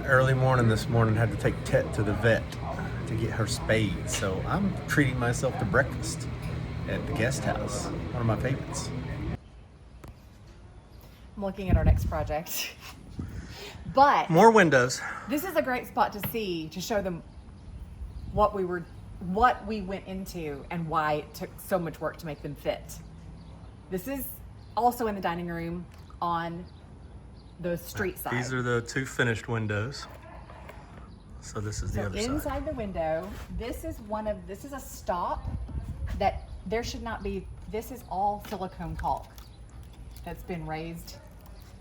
Early morning this morning, had to take Tet to the vet to get her spayed. So I'm treating myself to breakfast at the guest house, one of my favorites. I'm looking at our next project. But More windows. this is a great spot to see, to show them what we went into and why it took so much work to make them fit. This is also in the dining room on the street side. These are the two finished windows. So this is the other side. Inside the window, this is a stop that there should not be. This is all silicone caulk that's been raised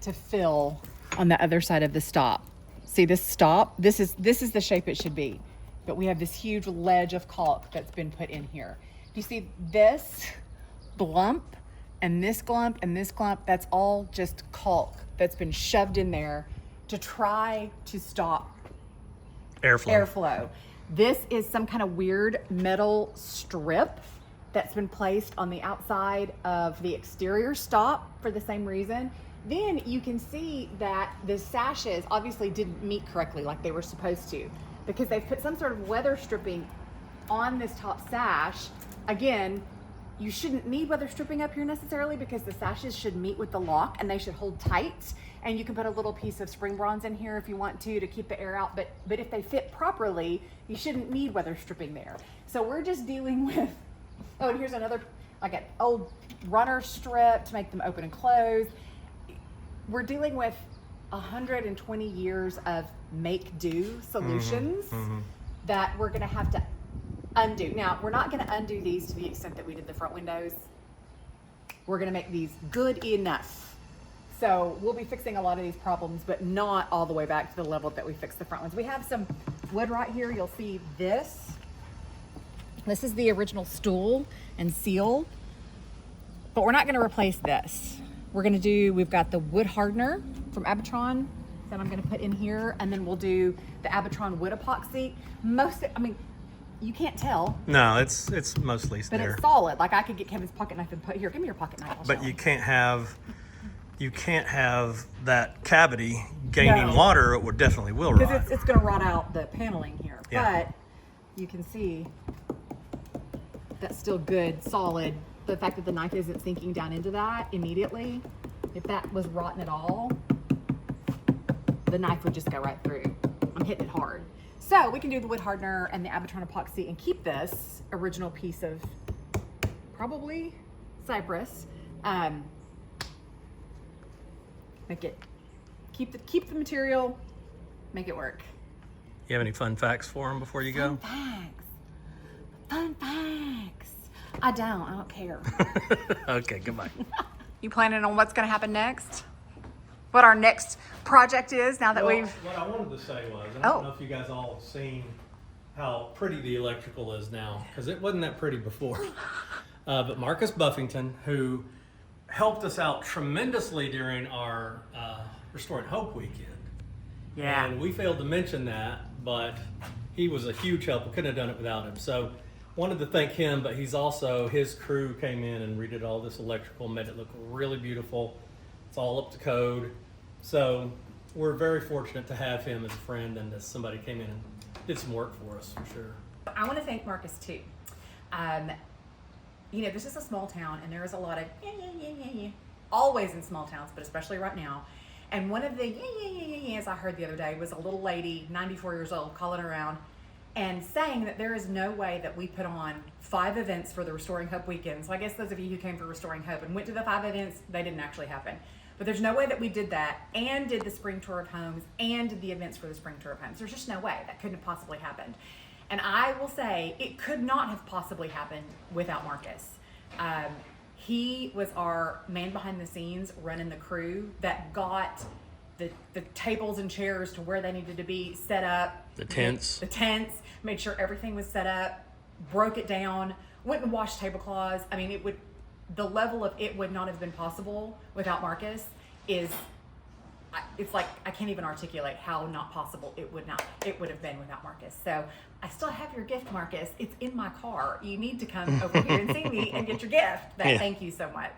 to fill on the other side of the stop. See this stop? This is the shape it should be. But we have this huge ledge of caulk that's been put in here. You see this glump and this glump and this glump, that's all just caulk that's been shoved in there to try to stop airflow. This is some kind of weird metal strip that's been placed on the outside of the exterior stop for the same reason. Then you can see that the sashes obviously didn't meet correctly like they were supposed to, because they've put some sort of weather stripping on this top sash. Again, you shouldn't need weather stripping up here necessarily, because the sashes should meet with the lock and they should hold tight. And you can put a little piece of spring bronze in here if you want to keep the air out. But if they fit properly, you shouldn't need weather stripping there. So we're just dealing with, oh, and here's another, like an old runner strip to make them open and close. We're dealing with 120 years of make-do solutions that we're gonna have to undo. Now, we're not gonna undo these to the extent that we did the front windows. We're gonna make these good enough. So we'll be fixing a lot of these problems, but not all the way back to the level that we fixed the front ones. We have some wood right here. You'll see this. This is the original stool and seal, but we're not gonna replace this. We've got the wood hardener from Abitron that I'm gonna put in here, and then we'll do the Abitron wood epoxy. You can't tell. No, it's mostly but there. It's solid. Like I could get Kevin's pocket knife and put here. Give me your pocket knife. I'll But show you him. can't have that cavity gaining water. It definitely will rot. Because it's gonna rot out the paneling here. Yeah. But you can see that's still good, solid. The fact that the knife isn't sinking down into that immediately, if that was rotten at all, the knife would just go right through. I'm hitting it hard. So we can do the wood hardener and the Abitron epoxy and keep this original piece of probably cypress. Keep the material, make it work. You have any fun facts for him before you go? Fun facts. I don't care. Okay, goodbye. You planning on what's gonna happen next? What our next project is now that we've... What I wanted to say was, I don't know if you guys all have seen how pretty the electrical is now, because it wasn't that pretty before. But Marcus Buffington, who helped us out tremendously during our Restoring Hope weekend. Yeah. And we failed to mention that, but he was a huge help. We couldn't have done it without him. So wanted to thank him, but his crew came in and redid all this electrical, made it look really beautiful. It's all up to code. So we're very fortunate to have him as a friend and as somebody came in and did some work for us, for sure. I want to thank Marcus too. This is a small town, and there is a lot of always in small towns, but especially right now. And one of the as I heard the other day was a little lady, 94 years old, calling around and saying that there is no way that we put on 5 events for the Restoring Hope weekend. So I guess those of you who came for Restoring Hope and went to the 5 events, they didn't actually happen. But there's no way that we did that and did the Spring Tour of Homes and did the events for the Spring Tour of Homes. There's just no way. That couldn't have possibly happened. And I will say it could not have possibly happened without Marcus. He was our man behind the scenes running the crew that got the tables and chairs to where they needed to be set up. The tents, made sure everything was set up, broke it down, went and washed tablecloths. I mean, the level of it would not have been possible without Marcus it's like I can't even articulate how not possible it would have been without Marcus. So I still have your gift, Marcus. It's in my car. You need to come over here and see me and get your gift. Thank you so much.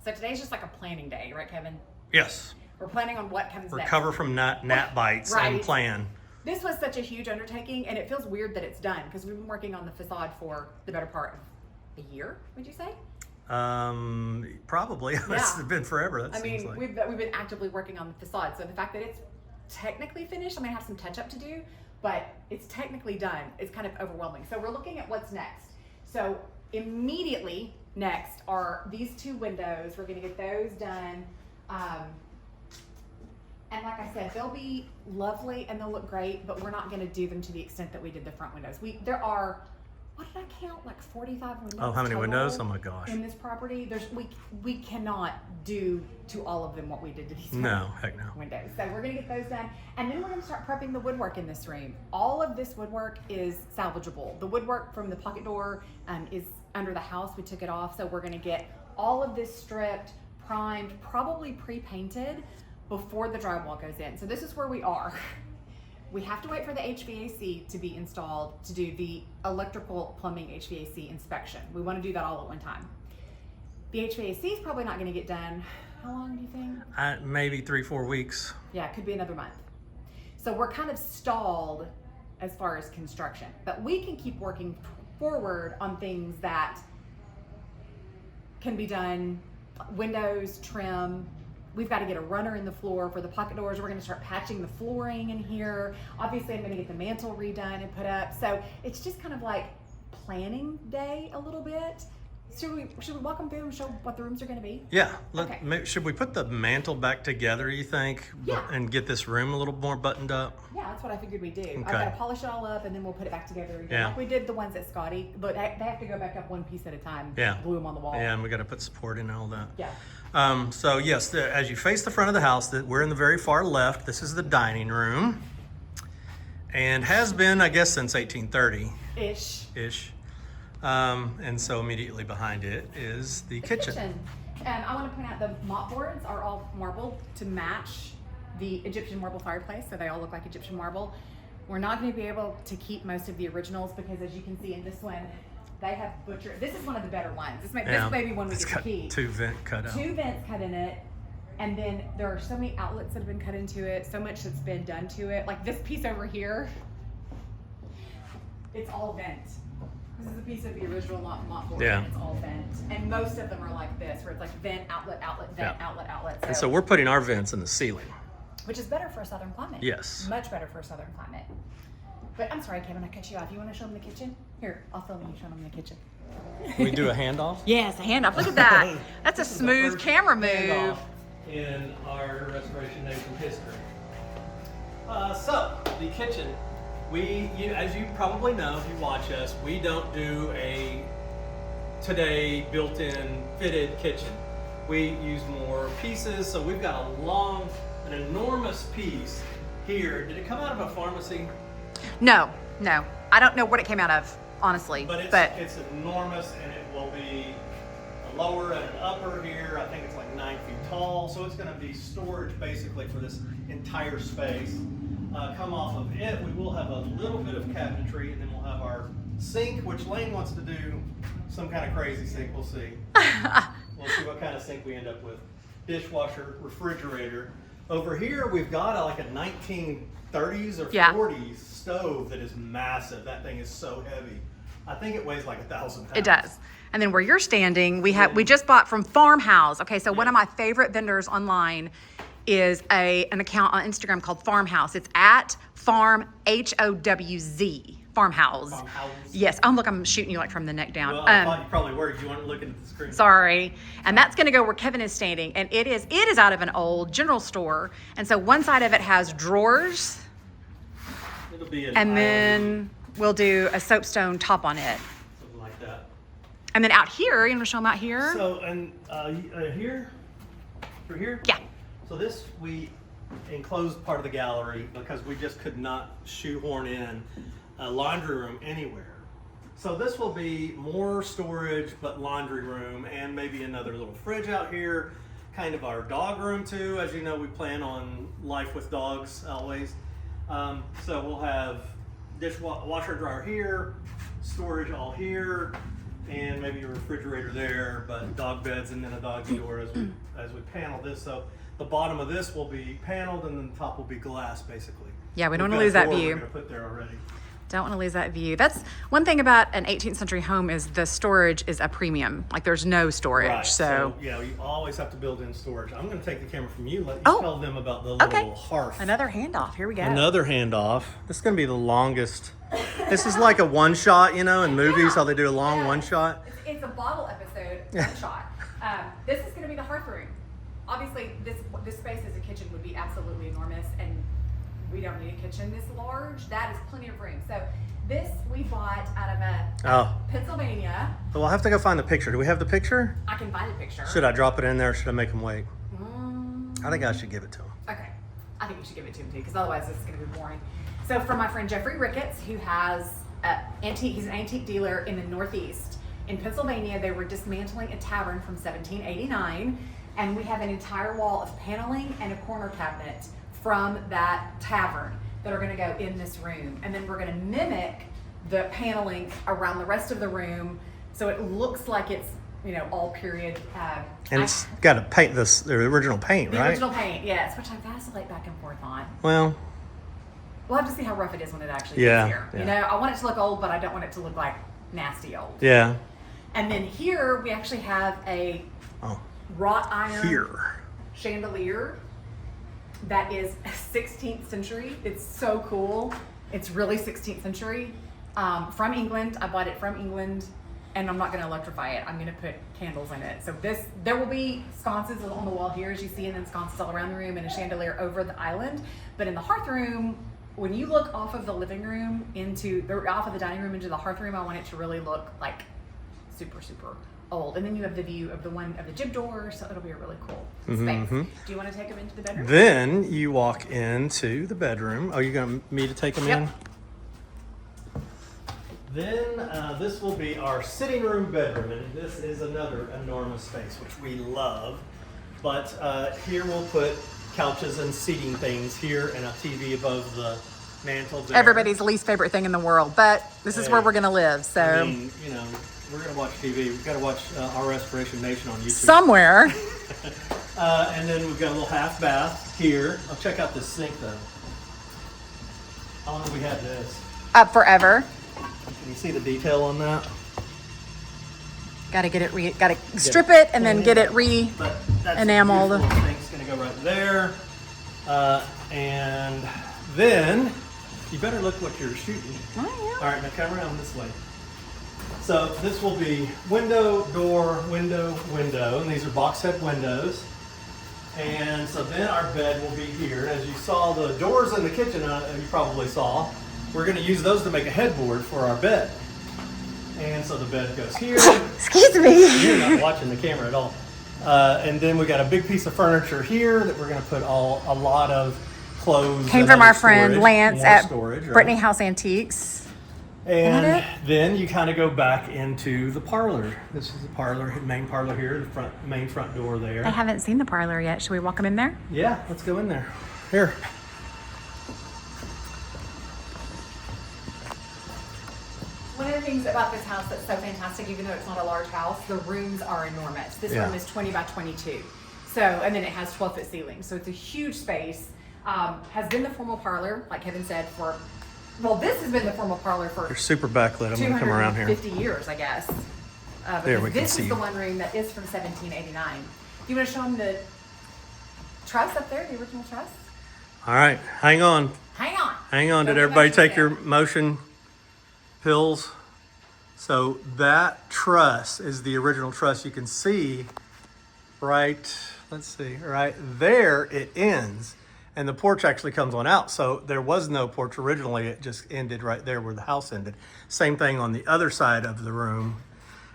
So today's just like a planning day, right, Kevin? Yes. We're planning on what comes next. Recover from gnat bites Right. and plan. This was such a huge undertaking, and it feels weird that it's done because we've been working on the facade for the better part of a year, would you say? Probably. It's been forever. That seems like. we've been actively working on the facade. So the fact that it's technically finished, I mean, I have some touch up to do, but it's technically done. It's kind of overwhelming. So we're looking at what's next. So immediately next are these 2 windows. We're going to get those done. And like I said, they'll be lovely and they'll look great, but we're not going to do them to the extent that we did the front windows. There are, what did I count? Like 45 windows. Oh, how many total windows? Oh my gosh. in this property. We cannot do to all of them what we did to these No, heck no. windows. So we're going to get those done, and then we're going to start prepping the woodwork in this room. All of this woodwork is salvageable. The woodwork from the pocket door is under the house. We took it off, so we're going to get all of this stripped, primed, probably pre-painted before the drywall goes in. So this is where we are. We have to wait for the HVAC to be installed to do the electrical plumbing HVAC inspection. We want to do that all at one time. The HVAC is probably not going to get done. How long do you think? Maybe 3-4 weeks. Yeah, it could be another month. So we're kind of stalled as far as construction, but we can keep working forward on things that can be done. Windows, trim. We've got to get a runner in the floor for the pocket doors. We're going to start patching the flooring in here. Obviously, I'm going to get the mantle redone and put up. So it's just kind of like planning day a little bit. Should we walk them through and show what the rooms are going to be? Yeah. Okay. Should we put the mantle back together, you think? Yeah. And get this room a little more buttoned up? Yeah, that's what I figured we'd do. Okay. I've got to polish it all up and then we'll put it back together again. Yeah. Like we did the ones at Scotty, but they have to go back up one piece at a time. Yeah. Glue them on the wall. Yeah, and we got to put support in and all that. Yeah. So yes, as you face the front of the house, we're in the very far left. This is the dining room, and has been, I guess, since 1830 Ish. And so immediately behind it is the kitchen. And I want to point out the mop boards are all marble to match the Egyptian marble fireplace, so they all look like Egyptian marble. We're not going to be able to keep most of the originals because, as you can see in this one, they have butchered. This is one of the better ones. This may be one we It's get to got keep. 2 vent cut out. 2 vents cut in it, and then there are so many outlets that have been cut into it, so much that's been done to it. Like this piece over here, it's all vent. This is a piece of the original mop board, and it's all vent. And most of them are like this, where it's like vent, outlet, vent, outlet. And so we're putting our vents in the ceiling. Which is better for a southern climate. Yes. Much better for a southern climate. But I'm sorry, Kevin, I cut you off. You want to show them the kitchen? Here, I'll film you showing them the kitchen. We do a handoff? Yes, a handoff. Look at that. That's a smooth camera move. Handoff in our Restoration Nation history. So, the kitchen. As you probably know, if you watch us, we don't do a today built-in fitted kitchen. We use more pieces, so we've got an enormous piece here. Did it come out of a pharmacy? No. I don't know what it came out of, honestly. But it's enormous, and it will be a lower and an upper here. I think it's like 9 feet tall, so it's going to be storage basically for this entire space. Come off of it, we will have a little bit of cabinetry, and then we'll have our sink, which Lane wants to do some kind of crazy sink. We'll see. We'll see what kind of sink we end up with. Dishwasher, refrigerator. Over here, we've got like a 1930s or 40s stove that is massive. That thing is so heavy. I think it weighs like 1,000 pounds. It does. And then where you're standing, we just bought from Farmhouse. Okay, so one of my favorite vendors online is an account on Instagram called Farmhouse. It's at Farm HOWZ. Farmhouse. Yes. Oh, look, I'm shooting you like from the neck down. Well, I thought you probably were. You weren't looking at the screen. Sorry. And that's going to go where Kevin is standing. And it is out of an old general store. And so one side of it has drawers. It'll be and then we'll do a soapstone top on it. Something like that. And then out here, you want to show them out here? So, and here, through here? Yeah. So this, we enclosed part of the gallery because we just could not shoehorn in a laundry room anywhere. So this will be more storage, but laundry room, and maybe another little fridge out here, kind of our dog room too. As you know, we plan on life with dogs always. So we'll have washer dryer here, storage all here, and maybe a refrigerator there, but dog beds and then a doggy door as we panel this. So the bottom of this will be paneled and then the top will be glass basically. Yeah, we don't We've want to got lose a that door view. We're gonna put there already. Don't want to lose that view. That's one thing about an 18th century home is the storage is a premium. Like there's no storage. Right. So yeah, you always have to build in storage. I'm going to take the camera from you. Let you Oh. tell them about the little Okay. hearth. another handoff. Here we go. Another handoff. This is going to be the longest. This is like a one shot, you know, in movies how they do a long one shot. It's a bottle episode, one shot. This is going to be the hearth room. Obviously, this space as a kitchen would be absolutely enormous, and we don't need a kitchen this large. That is plenty of room. So this we bought out of Pennsylvania. Well, I'll have to go find the picture. Do we have the picture? I can find a picture. Should I drop it in there or should I make them wait? I think I should give it to him. Okay. I think you should give it to him too, because otherwise this is going to be boring. So from my friend Jeffrey Ricketts, who has he's an antique dealer in the Northeast. In Pennsylvania, they were dismantling a tavern from 1789, and we have an entire wall of paneling and a corner cabinet from that tavern that are going to go in this room. And then we're going to mimic the paneling around the rest of the room so it looks like it's, you know, all period. And it's got to paint the original paint, the right? original paint, yes, which I vacillate back and forth on. Well, We'll have to see how rough it is when it actually Yeah, gets here. yeah. You know, I want it to look old, but I don't want it to look like nasty old. yeah. And then here we actually have a Oh, wrought iron here. chandelier that is 16th century. It's so cool. It's really 16th century. From England. I bought it from England, and I'm not going to electrify it. I'm going to put candles in it. So there will be sconces on the wall here, as you see, and then sconces all around the room, and a chandelier over the island. But in the hearth room, when you look off of the living room off of the dining room into the hearth room, I want it to really look like super, super old. And then you have the view of the jib door, so it'll be a really cool space. Do you want to take them into the bedroom? Then you walk into the bedroom. Oh, you want me to take them in? Then this will be our sitting room bedroom, and this is another enormous space, which we love. But here we'll put couches and seating things here, and a TV above the mantle there. Everybody's least favorite thing in the world, but this is where we're going to live. So I mean, you know, we're gonna watch TV. We've got to watch Our Restoration Nation on YouTube. somewhere. And then we've got a little half bath here. Oh, check out this sink though. How long have we had this? Up forever. Can you see the detail on that? Got to get it got to strip it and then get it But that's enameled. The beautiful sink's gonna go right there. And then you better look what you're shooting. Oh, yeah. All right, now come around this way. So this will be window, door, window, window, and these are box head windows. And so then our bed will be here. As you saw the doors in the kitchen, you probably saw, we're going to use those to make a headboard for our bed. And so the bed goes here. Excuse me. You're not watching the camera at all. And then we got a big piece of furniture here that we're going to put a lot of clothes. Came and from other our friend storage, Lance more at storage, right? Brittany House Antiques. And Isn't it? then you kind of go back into the parlor. This is the parlor, main parlor here, the main front door there. I haven't seen the parlor yet. Should we walk them in there? Yeah, let's go in there. Here. One of the things about this house that's so fantastic, even though it's not a large house, the rooms are enormous. This Yeah. room is 20 by 22. So, and then it has 12-foot ceilings. So it's a huge space. Has been the formal parlor, like Kevin said, this has been the formal parlor for They're super backlit. I'm going to come around here. 250 years, I guess. There, Because we can this see is the you. one room that is from 1789. Do you want to show them the truss up there, the original truss? All right, hang on. Hang on. Hang on. Go Did to everybody motion take your set. motion pills? So that truss is the original truss. You can see right, let's see, right there it ends. And the porch actually comes on out. So there was no porch originally. It just ended right there where the house ended. Same thing on the other side of the room.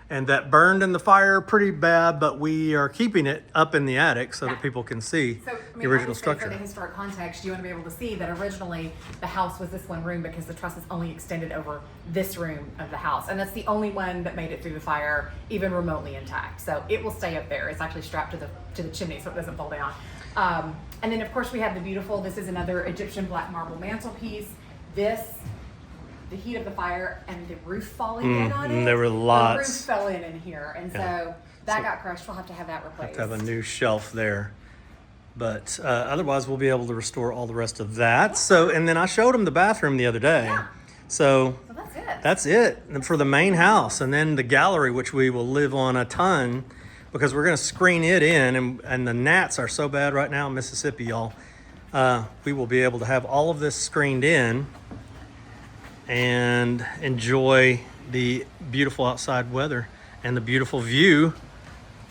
And that burned in the fire pretty bad, but we are keeping it up in the attic so that people can see So, I the mean, original obviously, structure. for the historic context, you want to be able to see that originally the house was this one room because the trusses only extended over this room of the house. And that's the only one that made it through the fire, even remotely intact. So it will stay up there. It's actually strapped to the chimney so it doesn't fall down. And then of course we have the beautiful, this is another Egyptian black marble mantelpiece. This the heat of the fire and the roof falling in on it. there were The lots. roof fell in here, and so that got crushed. We'll have to have that replaced. To have a new shelf there. But otherwise, we'll be able to restore all the rest of that. So, and then I showed him the bathroom the other day. Yeah. So So that's it. that's it for the main house. And then the gallery, which we will live on a ton because we're going to screen it in. And the gnats are so bad right now in Mississippi, y'all. We will be able to have all of this screened in and enjoy the beautiful outside weather and the beautiful view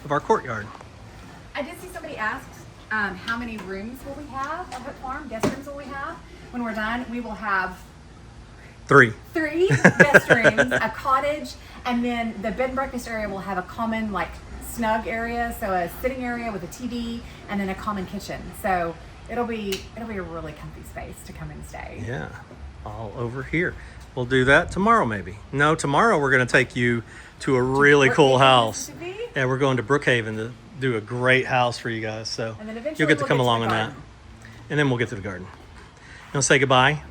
of our courtyard. I did see somebody asked, how many rooms will we have at Hook Farm? Guest rooms will we have? When we're done, we will have 3. 3 guest rooms, a cottage, and then the bed and breakfast area will have a common like snug area, so a sitting area with a TV, and then a common kitchen. So it'll be a really comfy space to come and stay. Yeah, all over here. We'll do that tomorrow, maybe. No, tomorrow we're going to take you to a really cool Brookhaven, house. Mississippi? Yeah, we're going to Brookhaven to do a great house for you guys. So And then eventually you'll get to we'll come get to along the on that. garden. And then we'll get to the garden. You want to say goodbye?